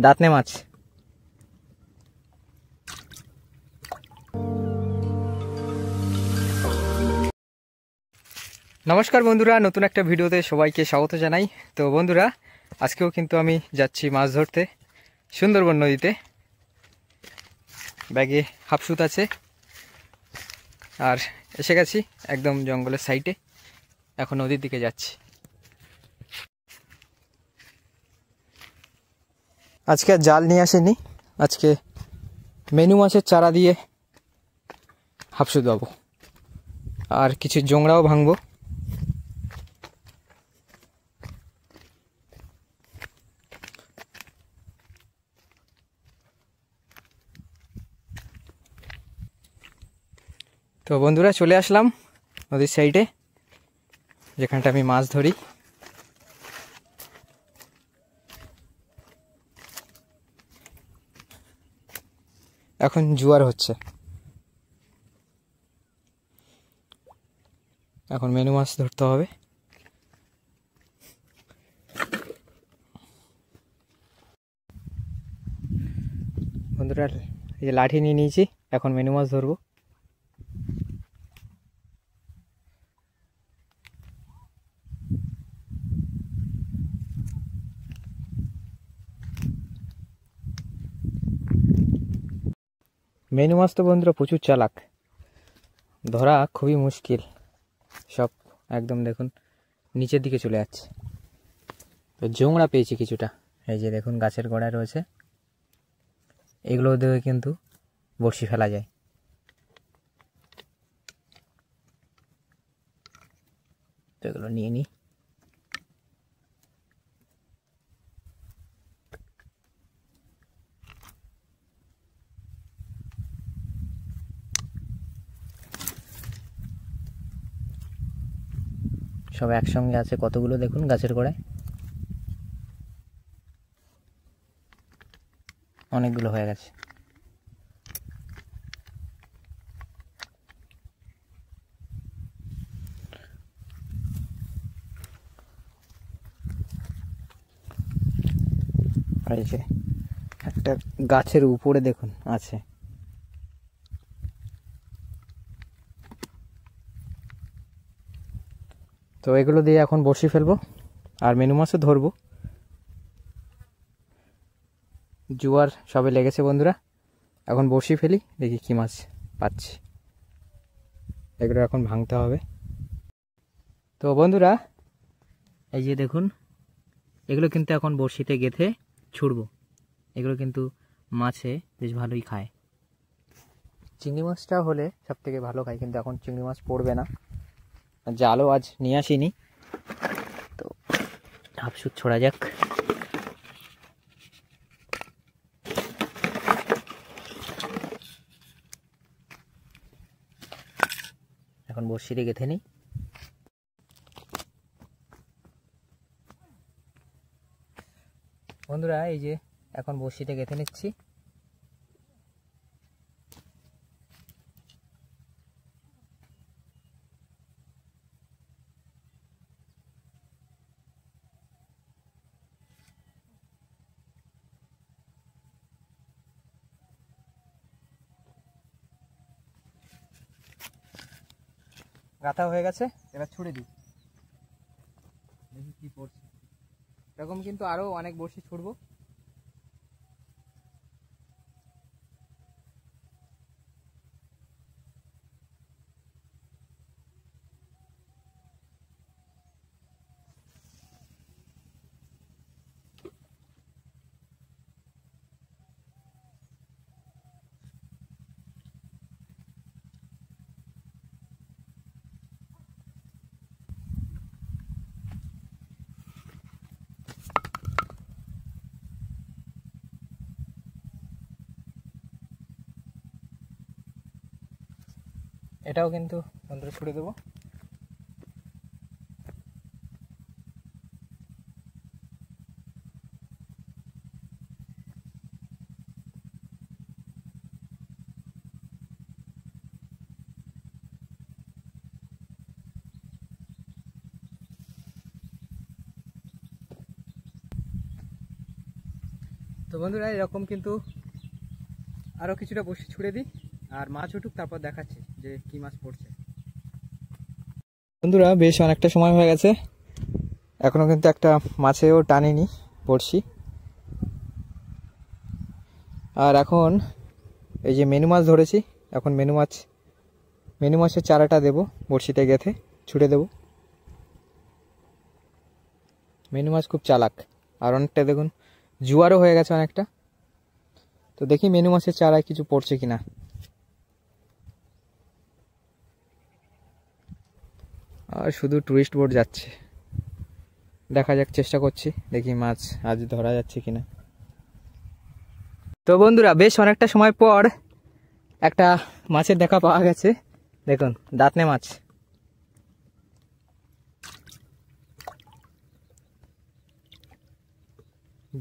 দাঁতনে মাছ। নমস্কার বন্ধুরা, নতুন একটা ভিডিওতে সবাইকে স্বাগত জানাই। তো বন্ধুরা, আজকেও কিন্তু আমি যাচ্ছি মাছ ধরতে সুন্দরবন নদীতে। ব্যাগে হাফসুত আছে আর এসে গেছি একদম জঙ্গলের সাইডে। এখন নদীর দিকে যাচ্ছি। আজকে আর জাল নিয়ে আসেনি, আজকে মেনু মাছের চারা দিয়ে হাফসুত পাবো আর কিছু জোংড়াও ভাঙবো। তো বন্ধুরা, চলে আসলাম নদীর সাইডে, যেখানটা আমি মাছ ধরি। এখন জোয়ার হচ্ছে, এখন মেনু মাছ ধরতে হবে। বন্ধুরা, এই যে লাঠি নিয়ে নিয়েছি, এখন মেনু মাছ ধরবো। মেনু মাছ তো বন্ধুরা প্রচুর চালাক, ধরা খুবই মুশকিল। সব একদম দেখুন নিচের দিকে চলে যাচ্ছে। তো জোংড়া পেয়েছি কিছুটা, এই যে দেখুন গাছের গোড়ায় রয়েছে। এগুলো দিয়ে কিন্তু বড়শি ফেলা যায়। তো এগুলো নিয়ে নিই। সব একসঙ্গে আছে কতগুলো, দেখুন গাছের গোড়ায় অনেকগুলো হয়ে গেছে। আর এই যে একটা গাছের উপরে দেখুন আছে। তো এগুলো দিয়ে এখন বড়শি ফেলবো আর মেনু মাছও ধরবো। জোয়ার সবে লেগেছে বন্ধুরা, এখন বড়শি ফেলি, দেখি কি মাছ পাচ্ছি। এগুলো এখন ভাঙতে হবে। তো বন্ধুরা, এই যে দেখুন, এগুলো কিন্তু এখন বড়শিতে গেঁথে ছুড়বো। এগুলো কিন্তু মাছে বেশ ভালোই খায়। চিংড়ি মাছটা হলে সব থেকে ভালো খায়, কিন্তু এখন চিংড়ি মাছ পড়বে না, জালও আজ নিয়ে আসিনি। তো হাফসুত ছোড়া যাক। এখন বড়শিতে গেঁথে নিই। বন্ধুরা, এই যে এখন বড়শিতে গেঁথে নিচ্ছি। গাঁথা হয়ে গেছে, এবার ছুড়ে দিই, দেখি কি পড়ছে। এরকম কিন্তু আরো অনেক বড়শি ছুড়বো। এটাও কিন্তু বন্ধুরা ছুড়ে দেবো। তো তো বন্ধুরা এরকম কিন্তু আরও কিছুটা বসে ছুড়ে দিই আর মাছ উঠুক, তারপর দেখাচ্ছি যে কি মাছ পড়ছে। বন্ধুরা বেশ অনেকটা সময় হয়ে গেছে, এখনও কিন্তু একটা মাছেও টানিনি বড়শি। আর এখন এই যে মেনু মাছ ধরেছি, এখন মেনু মাছের চারাটা দেবো বড়শিতে গেঁথে ছুটে দেবো। মেনু মাছ খুব চালাক, আর অনেকটা দেখুন জুয়ারও হয়ে গেছে অনেকটা। তো দেখি মেনু মাছের চারায় কিছু পড়ছে কিনা। আর শুধু টুরিস্ট বোট যাচ্ছে, দেখা যাক, চেষ্টা করছি, দেখি মাছ আজ ধরা যাচ্ছে কিনা। তো বন্ধুরা বেশ অনেকটা সময় পর একটা মাছের দেখা পাওয়া গেছে, দেখুন দাঁতনে মাছ।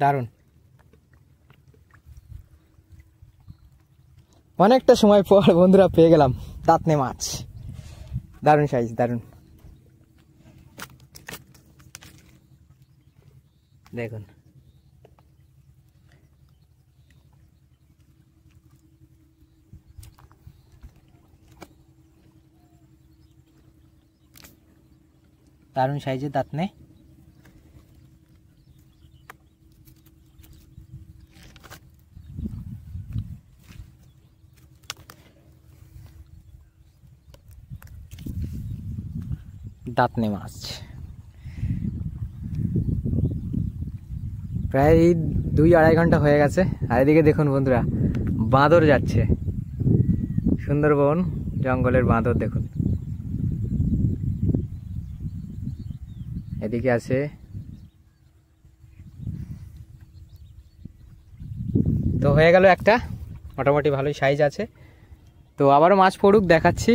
দারুণ, অনেকটা সময় পর বন্ধুরা পেয়ে গেলাম দাঁতনে মাছ, দারুণ সাইজ, দারুণ। দেখুন দারুণ সাইজের দাঁতনে। দাঁতনে মাছ প্রায় 2-2.5 ঘন্টা হয়ে গেছে। আর এদিকে দেখুন বন্ধুরা বাঁদর যাচ্ছে, সুন্দরবন জঙ্গলের বাঁদর দেখুন। এদিকে আছে, তো হয়ে গেল একটা, মোটামুটি ভালোই সাইজ আছে। তো আবারও মাছ পড়ুক, দেখাচ্ছি,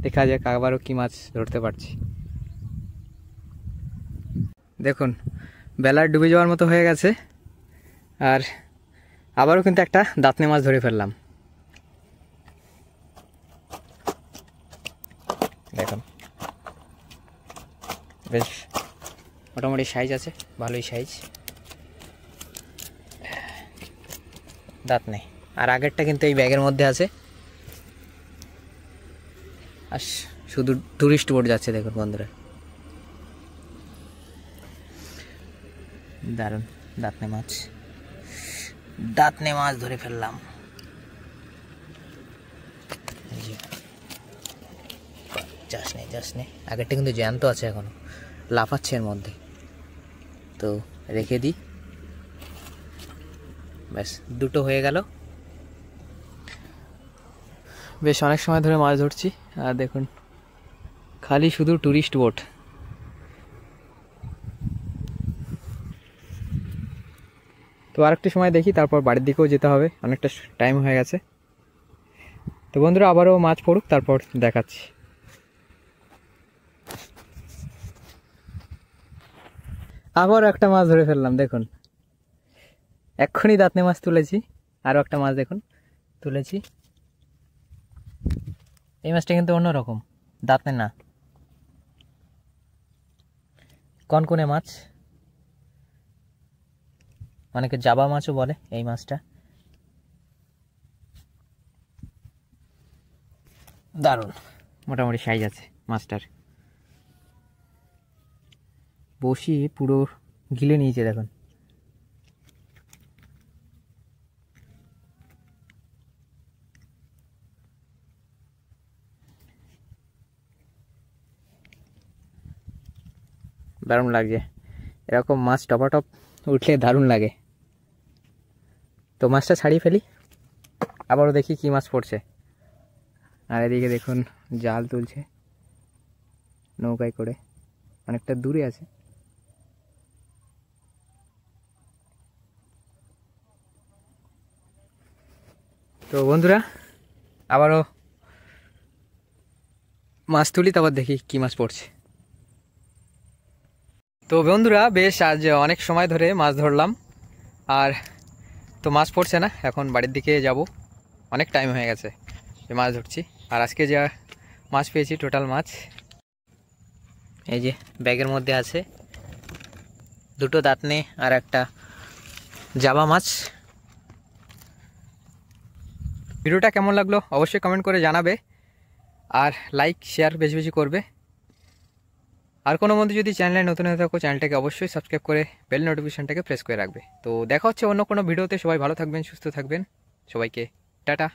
দেখা যাক আবারও কি মাছ ধরতে পারছি। দেখুন বেলা ডুবে যাওয়ার মতো হয়ে গেছে, আর আবারও কিন্তু একটা দাঁতনে মাছ ধরে ফেললাম। দেখুন বেশ মোটামুটি সাইজ আছে, ভালোই সাইজ, দাঁতনে। আর আগেরটা কিন্তু এই ব্যাগের মধ্যে আছে। আর শুধু টুরিস্ট বোট যাচ্ছে দেখুন বন্ধুরা, দারুণ দাঁতনে মাছ, দাঁতনে মাছ ধরে ফেললাম। যাস নে, আগেরটা কিন্তু জ্যান্ত আছে, এখনো লাফাচ্ছে এর মধ্যে, তো রেখে দিই। ব্যাস দুটো হয়ে গেল। বেশ অনেক সময় ধরে মাছ ধরছি, আর দেখুন খালি শুধু টুরিস্ট বোট। তো আরেকটু সময় দেখি, তারপর বাড়ির দিকেও যেতে হবে, অনেকটা টাইম হয়ে গেছে। তো বন্ধুরা আবারও মাছ পড়ুক, তারপর দেখাচ্ছি। আবার একটা মাছ ধরে ফেললাম, দেখুন এক্ষুনি দাঁতনে মাছ তুলেছি, আরও একটা মাছ দেখুন তুলেছি। এই মাছটা কিন্তু অন্যরকম, দাঁতনে না, কনকনে মাছ, অনেকে জাবা মাছও বলে এই মাছটা। দারুণ মোটামুটি সাইজ আছে মাছটার, বসি পুরো গিলে নিয়েছে দেখুন। দারুণ লাগছে, এরকম মাছ টপাটপ উঠলে দারুণ লাগে। তো মাছটা ছাড়িয়ে ফেলি, আবারও দেখি কি মাছ পড়ছে। আর এদিকে দেখুন জাল তুলছে নৌকায় করে, অনেকটা দূরে আছে। তো বন্ধুরা আবারও মাছ তুলি, তারপর দেখি কি মাছ পড়ছে। তো বন্ধুরা বেশ আজ অনেক সময় ধরে মাছ ধরলাম, আর তো মাছ পড়ছে না, এখন বাড়ির দিকে যাব, অনেক টাইম হয়ে গেছে যে মাছ ধরছি। আর আজকে যা মাছ পেয়েছি, টোটাল মাছ এই যে ব্যাগের মধ্যে আছে, দুটো দাঁতনে আর একটা জাবা মাছ, ভিডিওটা কেমন লাগলো অবশ্যই কমেন্ট করে জানাবে, আর লাইক শেয়ার বেশি বেশি করবে। আর কোনো বন্ধু যদি চ্যানেলে নতুন হয়ে থাকো চ্যানেলটাকে অবশ্যই সাবস্ক্রাইব করে বেল নোটিফিকেশনটাকে প্রেস করে রাখবে। তো দেখা হচ্ছে অন্য কোনো ভিডিওতে। সবাই ভালো থাকবেন, সুস্থ থাকবেন, সবাইকে টাটা।